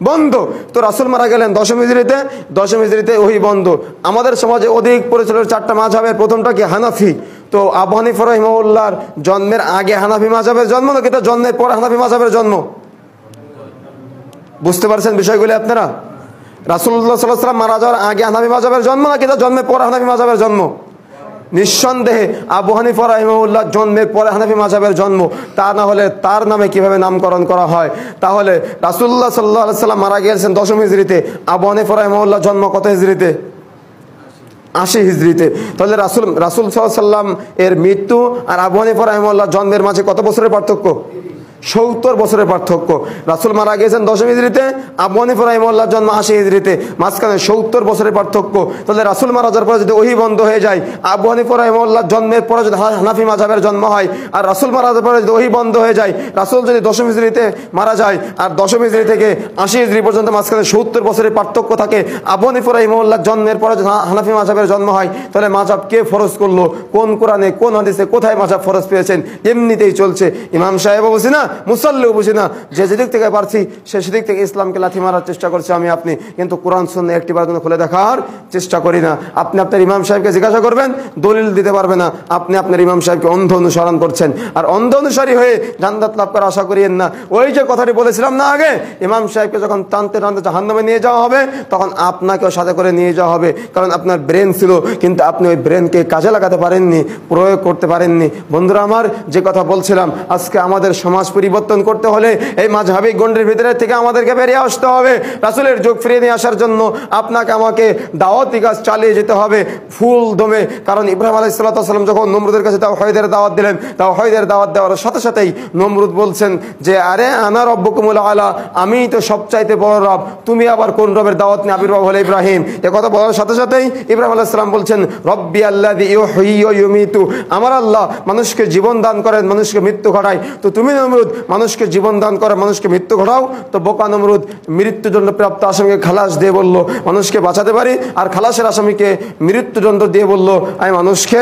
বন্ধ। তো রাসূল মারা গেলেন 10ম হিজরিতে, 10ম হিজরিতে ওহী বন্ধ। আমাদের সমাজে অধিক পরিচিত 4টা মাযহাবের প্রথমটা কি? হানাফি। তো আবু হানিফা রাহিমাহুল্লাহর জন্মের আগে হানাফি মাযহাবের জন্ম নাকি এটা জন্মের পর হানাফি মাযহাবের জন্ম? বুঝতে পারছেন বিষয়গুলি আপনারা? রাসূলুল্লাহ সাল্লাল্লাহু আলাইহি ওয়াসাল্লাম মারা যাওয়ার আগে হানাফি মাযহাবের জন্ম নাকি এটা জন্মের পর হানাফি মাযহাবের জন্ম? নিঃসন্দেহে আবু হানিফা রাহিমাহুল্লাহ জন্মের পরে হানাফি মাযহাবের জন্ম। তা না হলে তার নামে কিভাবে নামকরণ করা হয়? তাহলে রাসূলুল্লাহ সাল্লাল্লাহু আলাইহি ওয়াসাল্লাম মারা গিয়েছেন 10ম হিজরিতে, আবু হানিফা রাহিমাহুল্লাহ জন্ম কত হিজরিতে? 80 হিজরিতে। তাহলে রাসূল সাল্লাল্লাহু আলাইহি ওয়াসাল্লাম এর মৃত্যু আর আবু হানিফা রাহিমাহুল্লাহ জন্মের মাঝে কত বছরের পার্থক্য? 70 বছরের পার্থক্য। রাসূল মারা গেছেন 10ম হিজরিতে, আবু হানিফা রাহিমাহুল্লাহর জন্ম 80 হিজরিতে, মাঝখানে 70 বছরের পার্থক্য। তাহলে রাসূল মারা যাওয়ার পরে যদি ওহী বন্ধ হয়ে যায়, আবু হানিফা রাহিমাহুল্লাহর জন্মের পরে যদি হানাফি মাযহাবের জন্ম হয়, আর রাসূল মারা যাওয়ার পরে যদি ওহী বন্ধ হয়ে যায়, রাসূল যদি 10ম হিজরিতে মারা যায় আর 10ম হিজরি থেকে 80 হিজরি পর্যন্ত মাঝখানে 70 বছরের পার্থক্য থাকে, আবু হানিফা রাহিমাহুল্লাহর জন্মের পরে যদি হানাফি মাযহাবের জন্ম হয়, তাহলে মাযহাব কে ফরজ করলো? কোন কোরআনে কোন হাদিসে কোথায় মাযহাব ফরজ পেয়েছেন? এমনিতেই চলছে। ইমাম সাহেবও বুঝি না, মুসাল্লিও বুঝি না, যে যেদিক থেকে পারছি সে সেদিক থেকে ইসলামকে লাথি মারার চেষ্টা করছে আমি আপনি, কিন্তু কোরআন সুন্নাহ একটিবার খুলে দেখার চেষ্টা করি না। আপনি আপনার ইমাম সাহেবকে জিজ্ঞাসা করবেন, দলিল দিতে পারবে না। আপনি আপনার ইমাম সাহেবকে অন্ধ অনুসরণ করছেন, আর অন্ধ অনুসারী হয়ে জান্নাত লাভ করার আশা করিয়েন না। ওই যে কথাটি বলেছিলাম না আগে, ইমাম সাহেবকে যখন টানতে টানতে জাহান্নামে নিয়ে যাওয়া হবে তখন আপনাকেও সাথে করে নিয়ে যাওয়া হবে। কারণ আপনার ব্রেন ছিল কিন্তু আপনি ওই ব্রেনকে কাজে লাগাতে পারেননি, প্রয়োগ করতে পারেননি। বন্ধুরা আমার, যে কথা বলছিলাম, আজকে আমাদের সমাজ পরিবর্তন করতে হলে এই মাযহাবী গণ্ডির ভিতরে থেকে আমাদেরকে বেরিয়ে আসতে হবে। রাসূলের যুগ ফিরিয়ে নিয়ে আসার জন্য আপনাকে আমাকে দাওয়াতি কাজ চালিয়ে যেতে হবে ফুল দমে। কারণ ইব্রাহিম আলাইহিস সালাম যখন নমরুদের কাছে তাওহীদের দাওয়াত দিলেন, তাওহীদের দাওয়াত দেওয়ার সাথে সাথেই নমরুদ বলছেন যে আরে আনা রব্বুকুমুল আলা, আমি তো সবচাইতে বড় রব, তুমি আবার কোন রবের দাওয়াত নিয়ে আবির্ভাব হলে ইব্রাহিম? এ কথা বলার সাথে সাথেই ইব্রাহিম আলাইহিস সালাম বলছেন রব্বি আল্লাযী ইউহয়ী ওয়া ইউমীতু, আমার আল্লাহ মানুষকে জীবন দান করেন, মানুষকে মৃত্যু ঘটায়। তো তুমি নমরুদ মানুষকে জীবন দান করে মানুষকে মৃত্যু ঘটাও। তো বোকা নমরুদ মৃত্যুদণ্ড প্রাপ্ত আসামিকে খালাস দিয়ে বলল মানুষকে বাঁচাতে পারি, আর খালাসের আসামিকে মৃত্যুদণ্ড দিয়ে বলল আমি মানুষকে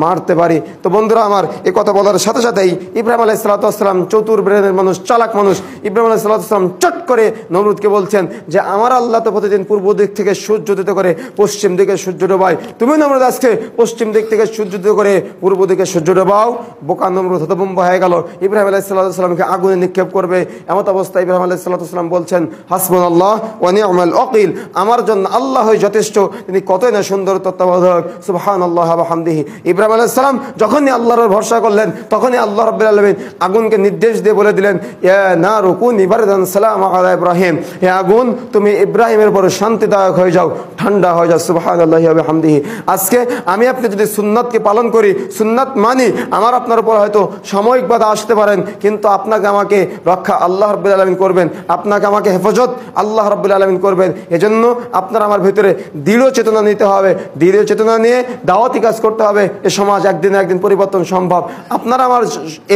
মারতে পারি। তো বন্ধুরা আমার, এই কথা বলার সাথে সাথেই ইব্রাহিম আলাইহিস সালাম চতুর ব্রেনের মানুষ, চালাক মানুষ, ইব্রাহিম আলাইহিস সালাম চট করে নমরুদকে বলছেন যে আমার আল্লাহ তো প্রতিদিন পূর্ব দিক থেকে সূর্য উদিত করে পশ্চিম দিকে সূর্য ডোবায়, তুমি নমরুদ আজকে পশ্চিম দিক থেকে সূর্য উদিত করে পূর্ব দিকে সূর্য ডোবাও। বোকা নমরুদ হতভম্ব হয়ে গেল, ইব্রাহিম আলাইহিস সালামকে আগুনে নিক্ষেপ করবে। এমত অবস্থায় ইব্রাহিম আলাইহিস সালাম বলছেন হাসবুনাল্লাহ ওয়া নি'মাল ওয়াকিল, আমার জন্য আল্লাহই যথেষ্ট, তিনি কতই না সুন্দর তত্ত্বাবধায়ক। সুবহানাল্লাহ ওয়া বিহামদিহি। ইব্রাহিম আলাইহিস সালাম যখনই আল্লাহর ভরসা করলেন তখনই আল্লাহ রাব্বুল আলামিন আগুনকে নির্দেশ দিয়ে বলে দিলেন ইয়া নারু কুনি বারদান সালামান আলা ইব্রাহিম, হে আগুন তুমি ইব্রাহিমের উপর শান্তিদায়ক হয়ে যাও, ঠান্ডা হয়ে যাও। সুবহানাল্লাহি ওয়া বিহামদিহি। আজকে আমি আপনি যদি সুন্নাতকে পালন করি, সুন্নাত মানি, আমার আপনার উপর হয়তো সাময়িক বাধা আসতে পারেন, কিন্তু আপনাকে আমাকে রক্ষা আল্লাহ রাব্বুল আলামিন করবেন, আপনাকে আমাকে হেফাজত আল্লাহ রাব্বুল আলামিন করবেন। এজন্য আপনার আমার ভিতরে দৃঢ় চেতনা নিতে হবে, দৃঢ় চেতনা নিয়ে দাওয়াতি কাজ করতে হবে। এ সমাজ একদিন না একদিন পরিবর্তন সম্ভব। আপনার আমার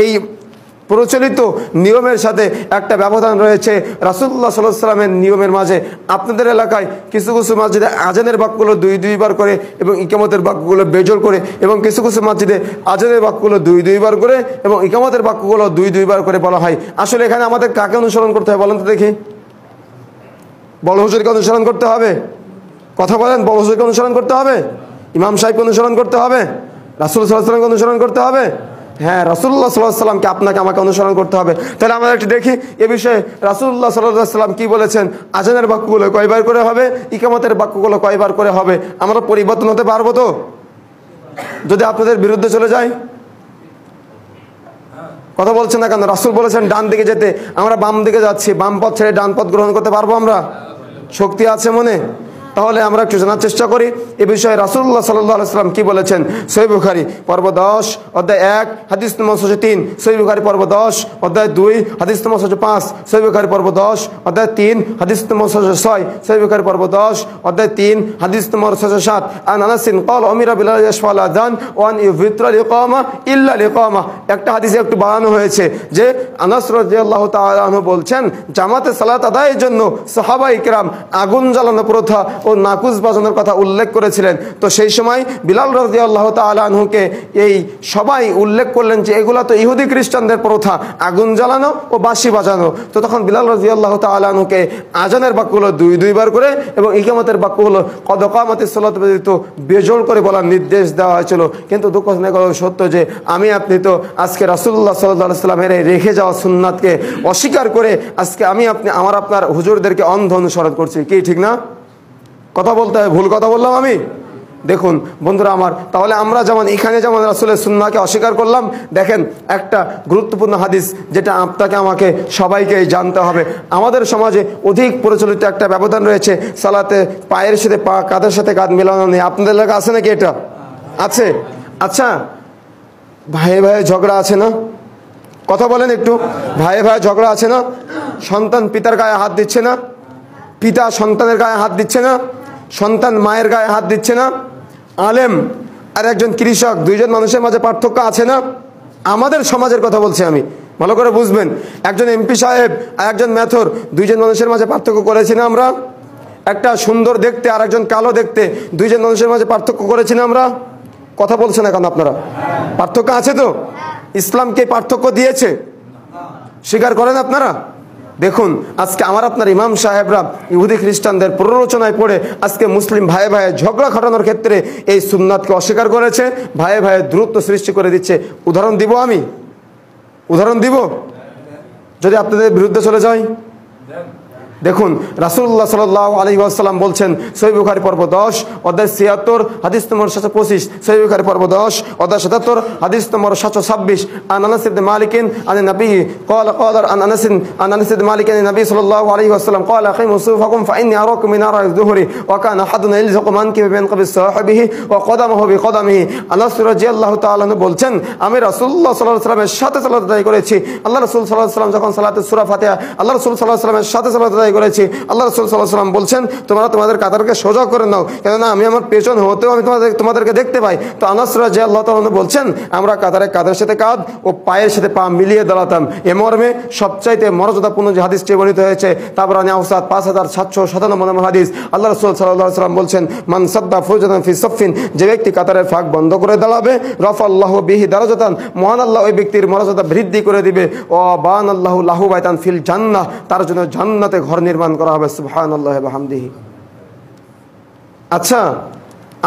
এই প্রচলিত নিয়মের সাথে একটা ব্যবধান রয়েছে রাসূলুল্লাহ সাল্লাল্লাহু আলাইহি ওয়াসাল্লামের নিয়মের মাঝে। আপনাদের এলাকায় কিছু কিছু মসজিদে আজানের বাক্যগুলো দুইবার করে এবং ইকামতের বাক্যগুলো বেজোর করে, এবং কিছু কিছু মসজিদে আজানের বাক্যগুলো দুইবার করে এবং ইকামতের বাক্যগুলো দুইবার করে বলা হয়। আসলে এখানে আমাদের কাকে অনুসরণ করতে হবে বলেন তো দেখি? বড় হুজুরকে অনুসরণ করতে হবে? কথা বলেন, বড় হুজুরকে অনুসরণ করতে হবে? ইমাম সাহেবকে অনুসরণ করতে হবে? রাসূল সাল্লাল্লাহু আলাইহি ওয়াসাল্লামকে অনুসরণ করতে হবে? হ্যাঁ, রাসূলুল্লাহ সাল্লাল্লাহু আলাইহি ওয়াসাল্লামকে আপনাকে আমাকে অনুসরণ করতে হবে। তাহলে আমরা একটু দেখি এ বিষয়ে রাসূলুল্লাহ সাল্লাল্লাহু আলাইহি ওয়াসাল্লাম কি বলেছেন। আজানের বাক্যগুলো কয়বার করে হবে, ইকামতের বাক্যগুলো কয়বার করে হবে? আমরা পরিবর্তন হতে পারবো তো যদি আপনাদের বিরুদ্ধে চলে যায়? কথা বলছেন না কেন? রাসূল বলেছেন ডান দিকে যেতে, আমরা বাম দিকে যাচ্ছি, বাম পথ ছেড়ে ডান পথ গ্রহণ করতে পারবো? আমরা শক্তি আছে মনে? তাহলে আমরা একটু জানার চেষ্টা করি এ বিষয়ে রাসূলুল্লাহ সাল্লাল্লাহু আলাইহি ওয়াসাল্লাম কি বলেছেন। সহিহ বুখারী পর্ব 10 অধ্যায় 1 হাদিস নম্বর 603, সহিহ বুখারী পর্ব 10 অধ্যায় 2 হাদিস নম্বর 605, সহিহ বুখারী পর্ব 10 অধ্যায় 3 হাদিস নম্বর 606, সহিহ বুখারী পর্ব 10 অধ্যায় 3 হাদিস নম্বর 607। আন আনাসিন ক্বাল উমিরা বিল ইয়াশফাল আযান ওয়া আন ইউফিত্রাল ইকামা ইল্লা লিকামা। একটা হাদিসে একটু বানানো হয়েছে যে আনাস রাদিয়াল্লাহু তাআলা আনহু বলছেন জামাতে সালাত আদায়ের জন্য সাহাবায়ে কিরাম আগুন জ্বালানো প্রথা ও নাকুজ বাজানোর কথা উল্লেখ করেছিলেন। তো সেই সময় বিলাল রাদিয়াল্লাহু তাআলা আনহুকে এই সবাই উল্লেখ করলেন যে এগুলো তো ইহুদি খ্রিস্টানদের প্রথা, আগুন জ্বালানো ও বাঁশি বাজানো। তো তখন বিলাল রাদিয়াল্লাহু তাআলা আনহুকে আজানের বাক্য হলো দুইবার করে এবং ইকামতের বাক্য হলো কদ কামাতিস সালাত ব্যতীত বেজোড় করে বলার নির্দেশ দেওয়া হয়েছিল। কিন্তু দুঃখজনক সত্য যে আমি আপনি তো আজকে রাসূলুল্লাহ সাল্লাল্লাহু আলাইহি ওয়াসাল্লামের রেখে যাওয়া সুন্নাতকে অস্বীকার করে আজকে আমি আপনি আপনার হুজুরদেরকে অন্ধ অনুসরণ করছি। কি ঠিক না? কথা বলতে হয়, ভুল কথা বললাম আমি? দেখুন বন্ধুরা আমার, তাহলে আমরা যেমন এখানে যেমন রাসূলের সুন্নাহকে অস্বীকার করলাম, দেখেন একটা গুরুত্বপূর্ণ হাদিস যেটা আপনাকে আমাকে সবাইকে জানতে হবে। আমাদের সমাজে অধিক প্রচলিত একটা ব্যবধান রয়েছে সালাতে পায়ের সাথে পা, কাঁধের সাথে কাঁধ মেলানো নেই। আপনাদের এলাকা আছে নাকি এটা? আছে। আচ্ছা, ভাই ভাই ঝগড়া আছে না? কথা বলেন একটু। ভাই ভাই ঝগড়া আছে না? সন্তান পিতার গায়ে হাত দিচ্ছে না? পিতা সন্তানের গায়ে হাত দিচ্ছে না? সন্তান মায়ের গায়ে হাত দিচ্ছে না? আলেম আর একজন কৃষক, দুইজন মানুষের মাঝে পার্থক্য আছে না? আমাদের সমাজের কথা বলছি আমি, ভালো করে বুঝবেন। একজন এমপি সাহেব আর একজন মেথর, দুইজন মানুষের মাঝে পার্থক্য করেছি না আমরা? একটা সুন্দর দেখতে আর একজন কালো দেখতে, দুইজন মানুষের মাঝে পার্থক্য করেছি না আমরা? কথা বলছেন এখন আপনারা? পার্থক্য আছে তো? ইসলামকে পার্থক্য দিয়েছে? স্বীকার করেন আপনারা? দেখুন আজকে আমার আপনার ইমাম সাহেবরা ইহুদি খ্রিস্টানদের প্ররোচনায় পড়ে আজকে মুসলিম ভাই ভাই ঝগড়া ঘটানোর ক্ষেত্রে এই সুন্নাতকে অস্বীকার করেছে, ভাই ভাই দূরত্ব সৃষ্টি করে দিচ্ছে। উদাহরণ দিব আমি, উদাহরণ দিব যদি আপনাদের বিরুদ্ধে চলে যায়। দেখুন রাসূলুল্লাহ সাল্লাল্লাহু আলাইহি ওয়াসাল্লাম বলছেন সহিহ বুখারী পর্ব 10 অধ্যায় 76 হাদিস নম্বর 725, সহিহ বুখারী পর্ব 10 অধ্যায় 77 হাদিস নম্বর 726। আন আনাস ইবনে মালিক আন নবী قال قال عن انس بن مالك عن النبي صلى الله عليه وسلم قال اقيموا صفوفكم فاني اراكم من وراء الظهر وكان احدنا يلزق منكبه بمنكب صاحبه وقدمه بقدمه। আনাস রাদিয়াল্লাহু তাআলা বলছেন আমি রাসূলুল্লাহ সাল্লাল্লাহু আলাইহি ওয়াসাল্লামের সাথে সালাত আদায় করেছি। আল্লাহ রাসূল সাল্লাল্লাহু আলাইহি ওয়াসাল্লাম যখন সালাতে সূরা ফাতিহা আল্লাহ রাসূল সাল্লাল্লাহু আলাইহি ওয়াসাল্লামের সাথে সালাত আদায় করেছি, আল্লাহ রাসূল সাল্লাল্লাহু আলাইহি ওয়াসাল্লাম বলছেন তোমরা তোমাদের কাতারকে সোজা করে নাও, কেননা আমি আমার পেছন হতেও আমি তোমাদেরকে দেখতে পাই। তো আনাস রাদিয়াল্লাহু তাআলা বলছেন আমরা কাতারে কাঁধের সাথে কাঁধ ও পায়ের সাথে পা মিলিয়ে দাঁড়াতাম। এ মর্মে সবচাইতে মর্যাদাপূর্ণ যে হাদিসটি বর্ণিত হয়েছে তাবরানী আওসাত 5797 নম্বর হাদিস। আল্লাহ রাসূল সাল্লাল্লাহু আলাইহি ওয়াসাল্লাম বলছেন মান সাদ্দা ফুরজাতান ফি সাফিন, যে ব্যক্তি কাতারের ফাঁক বন্ধ করে দাঁড়াবে রাফাল্লাহু বিহি দারাজাতান, মহান আল্লাহ ওই ব্যক্তির মর্যাদা বৃদ্ধি করে দিবে। ও বানাল্লাহু লাহু বাইতান ফিল জান্নাহ, তার জন্য জান্নাতে ঘর নির্মাণ করা হবে। সুবহানাল্লাহি ওয়া বিহামদিহি। আচ্ছা,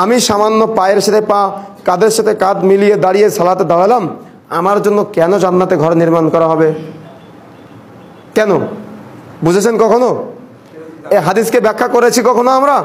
আমি সামান্য পায়ের সাথে পা, কাঁধের সাথে কাঁধ মিলিয়ে দাঁড়িয়ে সালাতে দাঁড়ালাম, আমার জন্য কেন জান্নাতে ঘর নির্মাণ করা হবে? কেন বুঝেছেন কখনো? এই হাদিসকে ব্যাখ্যা করেছি কখনো আমরা?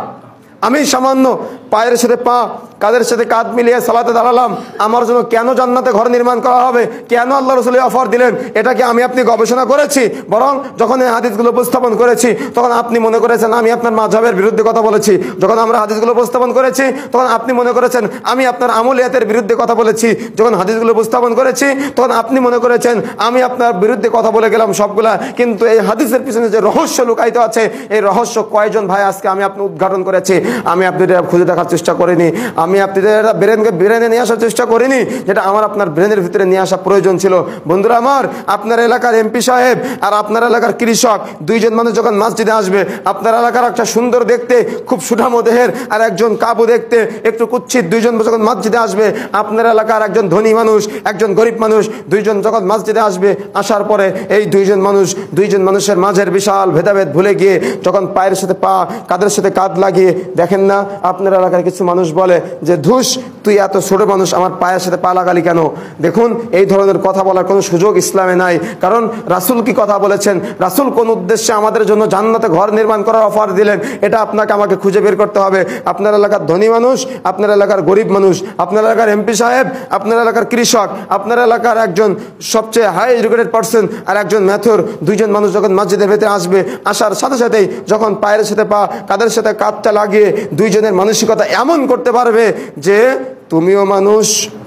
আমি সামান্য পায়ের সাথে পা, কাঁধের সাথে কাঁধ মিলিয়ে সালাতে দাঁড়ালাম, আমার জন্য কেন জান্নাতে ঘর নির্মাণ করা হবে? কেন আল্লাহ রাসূল অফার দিলেন? এটা কি আমি আপনি গবেষণা করেছি? বরং যখন এই হাদিসগুলো উপস্থাপন করেছি তখন আপনি মনে করেছেন আমি আপনার মাযহাবের বিরুদ্ধে কথা বলেছি। যখন আমরা হাদিসগুলো উপস্থাপন করেছি তখন আপনি মনে করেছেন আমি আপনার আমলিয়াতের বিরুদ্ধে কথা বলেছি। যখন হাদিসগুলো উপস্থাপন করেছি তখন আপনি মনে করেছেন আমি আপনার বিরুদ্ধে কথা বলে গেলাম সবগুলা। কিন্তু এই হাদিসের পিছনে যে রহস্য লুকায়িত আছে, এই রহস্য কয়জন ভাই আজকে আমি আপনি উদ্ঘাটন করেছি? আমি আপনাদের খুঁজে দেখার চেষ্টা করিনি, আমি আপনাদের ব্রেনে নিয়ে আসার চেষ্টা করিনি, যেটা আমার আপনার ব্রেনের ভিতরে নিয়ে আসা প্রয়োজন ছিল। বন্ধুরা আমার, আপনার এলাকার এমপি সাহেব আর আপনার এলাকার কৃষক, দুইজন মানুষ যখন মসজিদে আসবে, আপনার এলাকার একটা সুন্দর দেখতে খুব সুঠামো দেহের আর একজন কাবু দেখতে একটু কুৎসিত দুইজন যখন মসজিদে আসবে, আপনার এলাকার একজন ধনী মানুষ একজন গরিব মানুষ, দুইজন যখন মসজিদে আসবে, আসার পরে এই দুইজন মানুষের মাঝের বিশাল ভেদাভেদ ভুলে গিয়ে যখন পায়ের সাথে পা, কাঁধের সাথে কাঁধ লাগিয়ে দেখেন না, আপনার এলাকার কিছু মানুষ বলে যে ধুস, তুই এত ছোট মানুষ, আমার পায়ের সাথে পা লাগালি কেন? দেখুন, এই ধরনের কথা বলার কোনো সুযোগ ইসলামে নাই। কারণ রাসূল কি কথা বলেছেন, রাসূল কোন উদ্দেশ্যে আমাদের জন্য জান্নাতে ঘর নির্মাণ করার অফার দিলেন, এটা আপনাকে আমাকে খুঁজে বের করতে হবে। আপনার এলাকার ধনী মানুষ, আপনার এলাকার গরিব মানুষ, আপনার এলাকার এমপি সাহেব, আপনার এলাকার কৃষক, আপনার এলাকার একজন সবচেয়ে হাই এডুকেটেড পার্সন আর একজন ম্যাথর, দুইজন মানুষ যখন মসজিদের ভেতরে আসবে, আসার সাথে সাথেই যখন পায়ের সাথে পা, কাদের সাথে কাঁধটা লাগিয়ে দুইজনের মানসিকতা এমন করতে পারবে যে তুমিও মানুষ,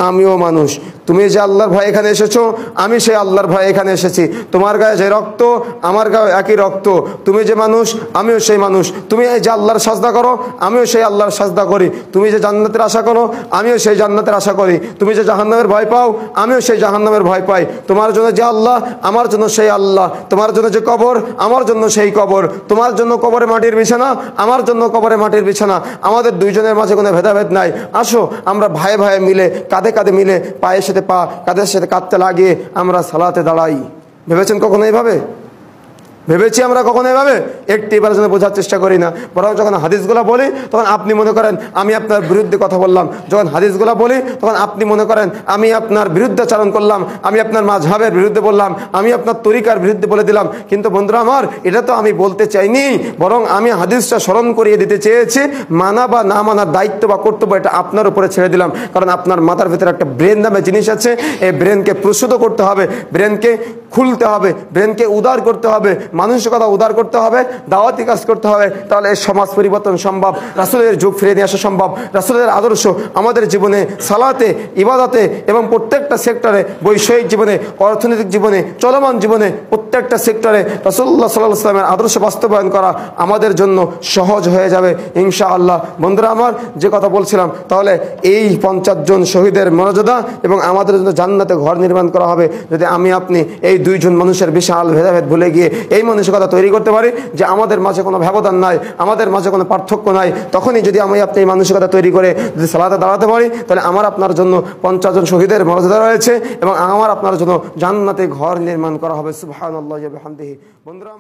আমিও মানুষ। তুমি যে আল্লাহর ভয়ে এখানে এসেছো, আমি সেই আল্লাহর ভয়ে এখানে এসেছি। তোমার গায়ে যে রক্ত, আমার গায়ে একই রক্ত। তুমি যে মানুষ, আমিও সেই মানুষ। তুমি এই যে আল্লাহর সাজদা করো, আমিও সেই আল্লাহর সাজদা করি। তুমি যে জান্নাতের আশা করো, আমিও সেই জান্নাতের আশা করি। তুমি যে জাহান্নামের ভয় পাও, আমিও সেই জাহান্নামের ভয় পাই। তোমার জন্য যে আল্লাহ, আমার জন্য সেই আল্লাহ। তোমার জন্য যে কবর, আমার জন্য সেই কবর। তোমার জন্য কবরে মাটির বিছানা, আমার জন্য কবরে মাটির বিছানা। আমাদের দুইজনের মাঝে কোনো ভেদাভেদ নাই। আসো আমরা ভাই ভাই মিলে, কাঁধে কাঁধে মিলে, পায়ের সাথে পা, কাঁধের সাথে কাঁধতে লাগিয়ে আমরা সালাতে দাঁড়াই। ভেবেছেন কখনো এইভাবে? ভেবেছি আমরা কখনো এভাবে? একটি এবার জন্য বোঝার চেষ্টা করি না। বরং যখন হাদিসগুলো বলি তখন আপনি মনে করেন আমি আপনার বিরুদ্ধে কথা বললাম। যখন হাদিসগুলো বলি তখন আপনি মনে করেন আমি আপনার বিরুদ্ধাচারণ করলাম, আমি আপনার মাযহাবের বিরুদ্ধে বললাম, আমি আপনার তরিকার বিরুদ্ধে বলে দিলাম। কিন্তু বন্ধুরা আমার, এটা তো আমি বলতে চাইনি, বরং আমি হাদিসটা স্মরণ করিয়ে দিতে চেয়েছি। মানা বা না মানার দায়িত্ব বা কর্তব্য এটা আপনার উপরে ছেড়ে দিলাম। কারণ আপনার মাথার ভিতরে একটা ব্রেন নামে জিনিস আছে। এই ব্রেনকে প্রস্তুত করতে হবে, ব্রেনকে খুলতে হবে, ব্রেনকে উদার করতে হবে, মানসিকতা উদার করতে হবে, দাওয়াতি কাজ করতে হবে। তাহলে এই সমাজ পরিবর্তন সম্ভব, রাসূলের যুগ ফিরে নিয়ে আসা সম্ভব। রাসূলের আদর্শ আমাদের জীবনে, সালাতে, ইবাদতে এবং প্রত্যেকটা সেক্টরে, বৈষয়িক জীবনে, অর্থনৈতিক জীবনে, চলমান জীবনে, প্রত্যেকটা সেক্টরে রাসূলুল্লাহ সাল্লাল্লাহু আলাইহি ওয়াসাল্লামের আদর্শ বাস্তবায়ন করা আমাদের জন্য সহজ হয়ে যাবে ইনশাআল্লাহ। বন্ধুরা আমার, যে কথা বলছিলাম, তাহলে এই 50 জন শহীদের মর্যাদা এবং আমাদের জন্য জান্নাতে ঘর নির্মাণ করা হবে যদি আমি আপনি এই দুইজন মানুষের বিশাল ভেদাভেদ ভুলে গিয়ে এই মানসিকতা তৈরি করতে পারি যে আমাদের মাঝে কোনো ব্যবধান নাই, আমাদের মাঝে কোনো পার্থক্য নাই। তখনই যদি আমি আপনি এই মানসিকতা তৈরি করে যদি সালাতে দাঁড়াতে পারি, তাহলে আমার আপনার জন্য 50 জন শহীদের মর্যাদা রয়েছে এবং আমার আপনার জন্য জান্নাতে ঘর নির্মাণ করা হবে। সুবহানাল্লাহি ওয়া বিহামদিহি। বন্ধুরা।